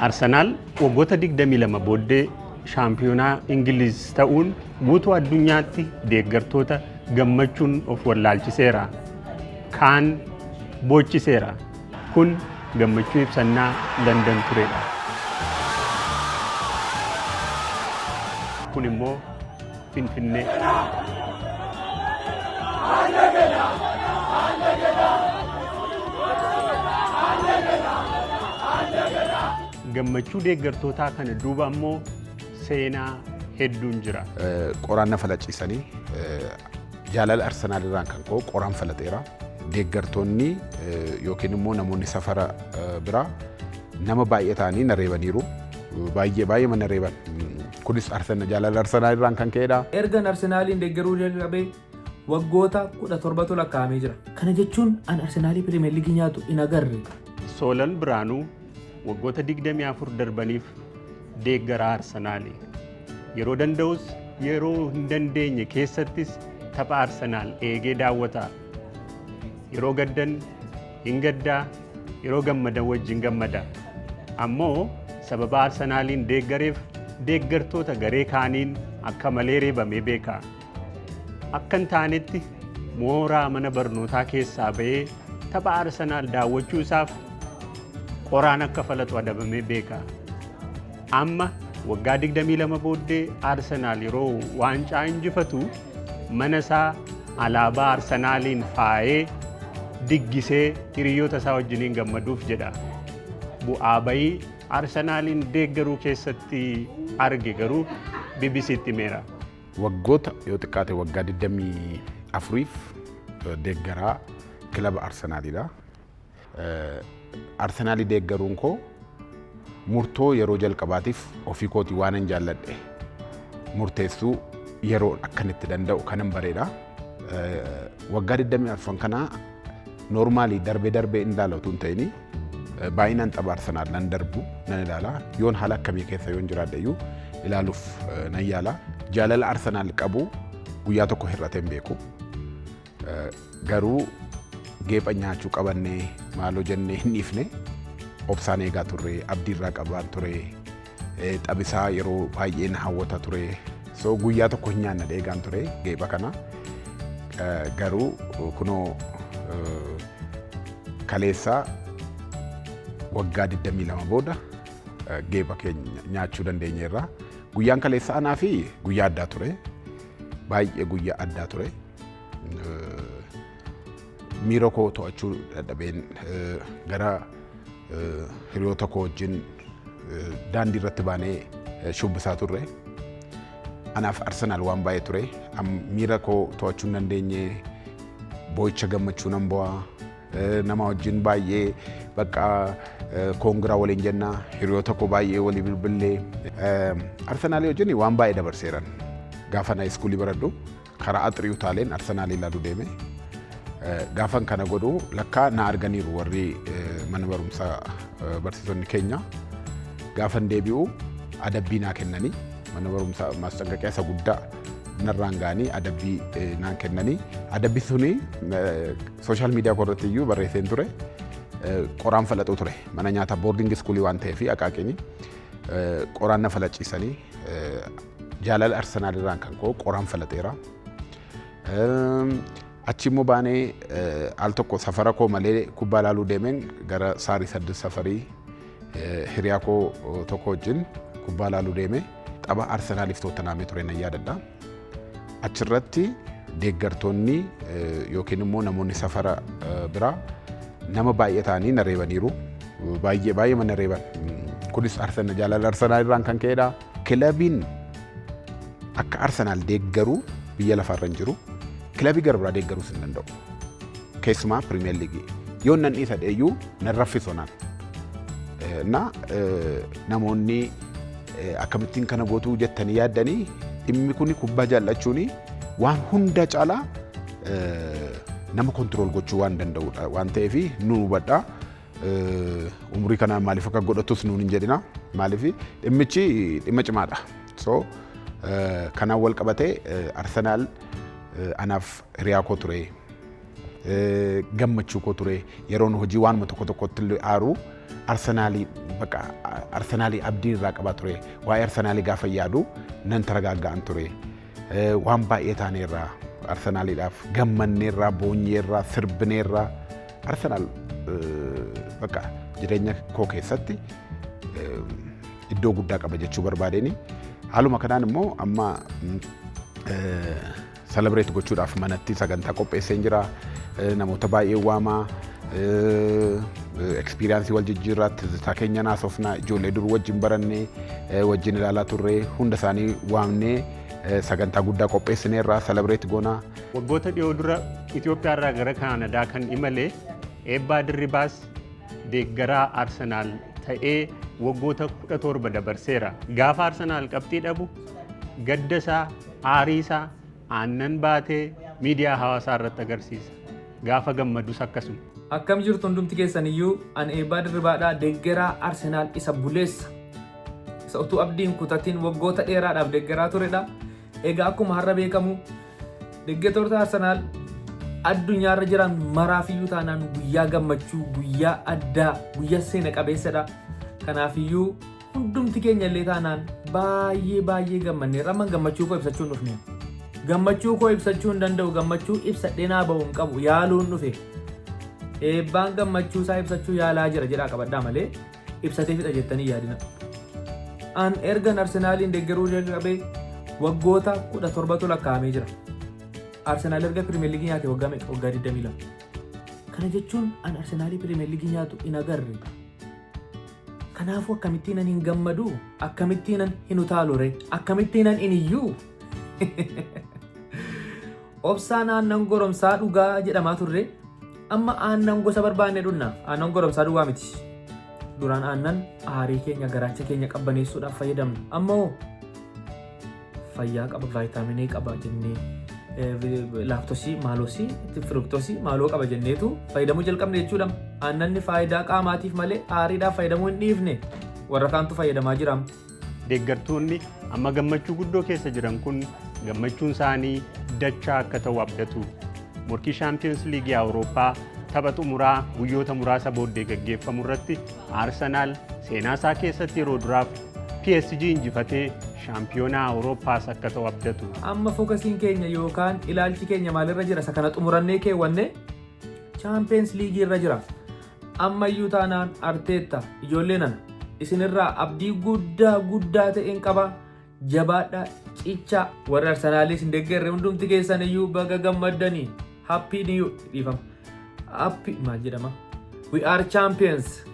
Arsenaal waggoota 22 booddee shaampiyoonaa Ingiliiz ta'uun guutuu addunyaatti deeggartoota gammachuun of wallaalchiseera. Kaan bochiseera. Kun gammachuu ibsannaa London turedha. Kun immoo Finfinnee. Gammachuu deeggartootaa kana duuba ammoo seenaa hedduun jira. Qoraan falaciisanii jaalala Arsenaal irraan kan ka'u qoraan falaxeera. Deeggartoonni yookiin immoo namoonni safara biraa nama baay'ee ta'anii na reebaniiru. Baay'ee mana reeban. Kunis jaalala Arsenaal irraan kan ka'edha. Ergan Arsenaaliin deeggaruu jalqabee waggoota 17tu lakkaa'amee jira. Kana jechuun an Arsenaalii Pirimeer Liigii nyaatu hin agarre. Soolan Biraanuu waggoota 24 darbaniif deeggaraa Arsenaali. Yeroo danda'us yeroo hin dandeenye keessattis tapha Arsenaal eegee daawwata. Yeroo gaddan hin gaddaa, yeroo gammadan wajjin gammada. Ammoo sababa Arsenaaliin deeggareef deeggartoota garee kaaniin akka malee reebamee beeka. Akka hin taanetti mooraa mana barnootaa keessaa ba'ee tapha Arsenaal daawwachuu isaaf qoraan akka falatu adabamee beeka. Amma waggaa 22 booddee Arsenaal yeroo waancaa injifatu mana isaa alaabaa Arsenaaliin faayee diggisee hiriyoota isaa wajjiniin gammaduuf jedha. Bu'aa bayii Arsenaaliin deeggaruu keessatti arge garuu BBC'tti himeera. Waggoota yoo xiqqaate waggaa 24f deeggaraa kilaba Arsenaaliidha. Arsenaalii deeggaruun koo murtoo yeroo jalqabaatiif ofii kooti waan hin jaalladhe murteessuu yeroo akkanitti danda'u kanan bareedha. Waggaa 24 kana noormaalii darbee hin ilaalatu hin ta'ini baay'inaan tapha Arsenaal nan darbu nan ilaala. Yoon haala akkamii keessa yoon jiraadhe iyyuu ilaaluuf nan yaala. Jaalala Arsenaal qabu guyyaa tokko hir'atee hin beeku. Garuu geepha nyaachuu qabannee maaloo jennee hin dhiifne obsaan eegaa turre, abdiirraa qabaan ture, taphisaa yeroo baay'ee na hawwata ture. So guyyaa tokko hin nyaanna eegaan ture geepha kana. Garuu kunoo kaleessaa waggaa 22 booda geepha keenya nyaachuu dandeenyeerra. Guyyaan kaleessaa anaa fi guyyaa addaa ture. Baay'ee guyyaa addaa ture. Miira koo to'achuu dadhabeen gara hiriyoota koo wajjin daandii irratti baanee shubbisaa turre. Anaaf Arsenaal waan baay'ee ture. Miira koo to'achuu hin dandeenye boo'icha gammachuu nan bu'aa. Nama wajjin baay'ee bakka koongiraa waliin jenna. Hiriyoota koo baay'ee walii bilbilee. Arsenaalii wajjin waan baay'ee dabarseeran. Gaafa na iskuulii baradhu karaa axirii utaaleen Arsenaalii ilaaluu deeme. Gaafan kana godhu lakkaa na arganiiru warri mana barumsaa barsiisonni keenya. Gaafan deebi'u adabbii naa kennanii mana barumsaa maasxanqaqiyaa isa guddaa narraan ga'anii adabbii naan kennanii. Adabbii suni sooshaal miidiyaa irratti iyyuu barreesseen ture. Qoraan falaxuu ture. Mana nyaata boordingi iskuulii waan ta'eef Aqaaqinii qoraan na falaciisanii jaalala Arsenaal irraan kan ka'u qoraan falaxeera. Achi immoo baanee al tokko safara koo malee kubbaa ilaaluu deemeen gara Saarii Saddis safarii hiriyaa koo tokko wajjin kubbaa ilaaluu deeme tapha Arsenaaliif Tootenaamii ture nan yaadadha. Achirratti deeggartoonni yookiin immoo namoonni safara biraa nama baay'ee ta'anii na reebaniiru. Baay'ee mana reeban. Kunis jaalala Arsenaal irraan kan ka'edha. Kilabiin akka Arsenaal deeggaruu biyya lafaarra hin jiru. Kilabii gara biraa deeggaruus hin danda'u. Keessumaa Pirimeer Liigii. Yoo nan dhiisa dheeyyuu nan raffisonaan. Namoonni akkamittiin kana gootuu jettanii yaaddanii dhimmi kun kubbaa jaallachuun waan hunda caalaa nama kontirool gochuu waan danda'udha waan ta'eef nu hubadhaa. Umurii kanaan maaliif akka godhatus nuun hin jedhina. Maaliif dhimmichi dhimma cimaadha. So kanaan wal qabatee Arsenaal anaaf hiriyaa koo ture. gammachuu koo ture yeroon hojii waanuma tokko tokkotti illee aaru Arsenaalii bakka Arsenaalii abdii irraa qaba ture waa'ee Arsenaalii gaafa yaadu nan taragaaggaan ture waan baay'ee taaneerraa Arsenaaliidhaaf gammanneerraa boonyeerraa sirbineerraa Arsenaal bakka jireenya koo keessatti iddoo guddaa qaba jechuu barbaadeni haaluma kanaan immoo amma celebrate gochuudhaaf manatti sagantaa qopheesseen jira namoota baay'ee waamaa experience wal jijjiirraa tizzitaa keenya naasofnaa ijoollee dur wajjin barannee wajjin ilaalaa turre hunda isaanii waamnee sagantaa guddaa qopheessineerraa celebrate goonaa. Waggoota dhiyoo dura Itoophiyaa irraa gara Kaanadaa kan imale Eebbaa Dirribaas deeggaraa Arsenaal ta'ee waggoota 17 dabarseera. Gaafa Arsenaal qabxii dhabu gaddasaa aariisaa aannan baatee miidiyaa hawaasaa irratti agarsiisa. Gaafa gammadus akkasuma. Akkam jirtu hundumti keessan iyyuu an Eebbaa Dirribaadhaa deeggaraa Arsenaal isa buleessa. Isa utuu abdiin kutatiin waggoota dheeraadhaaf deeggaraa turedha. Egaa akkuma har'a beekamu deeggartoota Arsenaal addunyaarra jiran maraafiyyuu taanaan guyyaa gammachuu, guyyaa addaa, guyyaa seena qabeessadha. Kanaafiyyuu hundumti keenya illee taanaan baay'ee gammanneerra. Amma gammachuu koo ibsachuu hin dhufne. Gammachuu koo ibsachuu hin danda'u, gammachuu ibsadhee naa ba'uu hin qabu, yaaluun dhufe. Eebbaan gammachuu isaa ibsachuu yaalaa jira jedhaa qabadhaa malee ibsatee fixa jettanii yaadina. An ergan Arsenaaliin deeggaruu jalqabee waggoota 17tu lakkaa'amee jira. Arsenaal erga Pirimeer Liigii nyaate waggaa 22. Kana jechuun an Arsenaalii Pirimeer Liigii nyaatu hin agarre. Kanaafuu akkamittiin an hin gammadu, akkamittiin an hin utaalore, akkamittiin an hin iyyuu. Obsaan aannan goromsaa dhugaa jedhamaa turre amma aannan gosa barbaanne dhunna. Aannan goromsaa dhugaa miti. Duraan aannan aarii keenya garaacha keenya qabbaneessuudhaaf fayyadamna. Ammoo fayyaa qaba, vaayitaaminii qaba jennee laaktosii, maalosii, firuktoosii, maaloo qaba jenneetu fayyadamuu jalqabne jechuudha. Aannanni faayidaa qaamaatiif malee aariidhaaf fayyadamuu hin dhiifne warra kaantu fayyadamaa jira. Deeggartoonni amma gammachuu guddoo keessa jiran kun gammachuun isaanii dachaa akka ta'u abdatu. Morkii Champions League Awurooppaa tapha xumuraa guyyoota muraasa booddee gaggeeffamu irratti Arsenaal seenaa isaa keessatti yeroo duraaf PSG injifatee shaampiyoonaa Awurooppaas akka ta'u abdatu. Amma fookasiin keenya yookaan ilaalchi keenya maalirra jira? Isa kana xumurannee keewwanne Champions League irra jira. Ammayyuu taanaan Arteetta ijoollee nana isinirraa abdii guddaa ta'een qaba. Jabaadhaa cichaa warra Arsenaaliis hin deeggarre hundumti keessan iyyuu baga gammaddanii happy new dhiifama. Happy maal jedhama? We are champions.